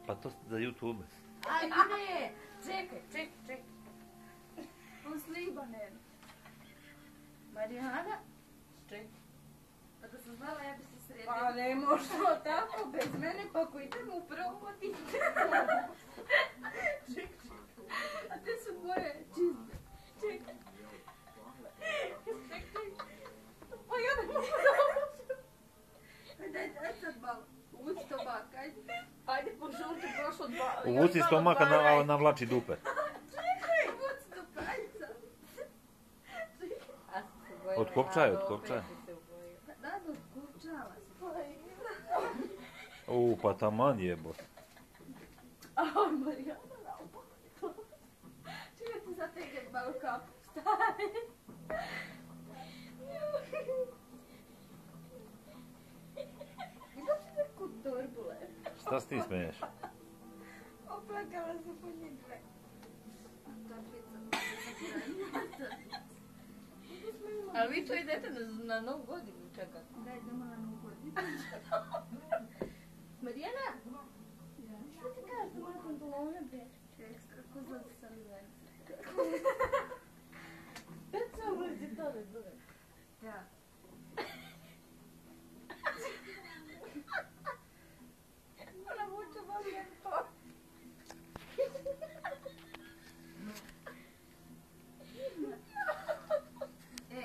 Pa to za YouTube. Aj ne, čekaj. On sliba ne. Marijana, čekaj. Pa da sam znala ja bi se sredila. Pa ne možemo tako, bez mene pa ako idemo u provodi. Čekaj. A te su moje čiste. Čekaj. Pa ja ne mogu da uđem. Daj sad malo. Uvuci stomak, ajde. Ajde, požurite prošlo dva. Uvuci stomaka, navlači dupe. Čekaj, uvuci stomak, ajde sad. Otkopčaj. Da, otkopčala se. Pa taman jebo. A, Marijana naopako. Čekaj ti zategnem malo kapu. Stari. Vidio si neku torbule? Šta si ti smiješ? Oplakala se po njih dve. Ali vi to idete na novu godinu čekati? Da, idemo na novu godinu. Marijana? Što ti kažeš da moja pantalone beče? Ekstra, ko zna ti sam venci. Peca ulici to ne zove. Ja. Ona vuče vam lijepo.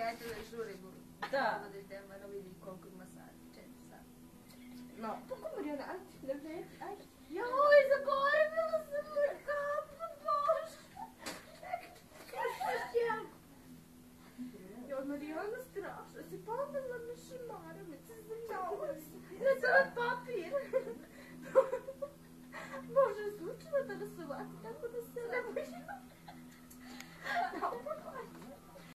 Ajde da žurimo. Da. Da idemo da vidim koliko ima sati. 4 sati. No. Tako Marijana, ajde, ne vreti, ajde. Joj, zaboravila sam moj kapu, Bože. Joj, Marijana, strašno. Si popila na šamaramice, znala sam. Ne sam od papi.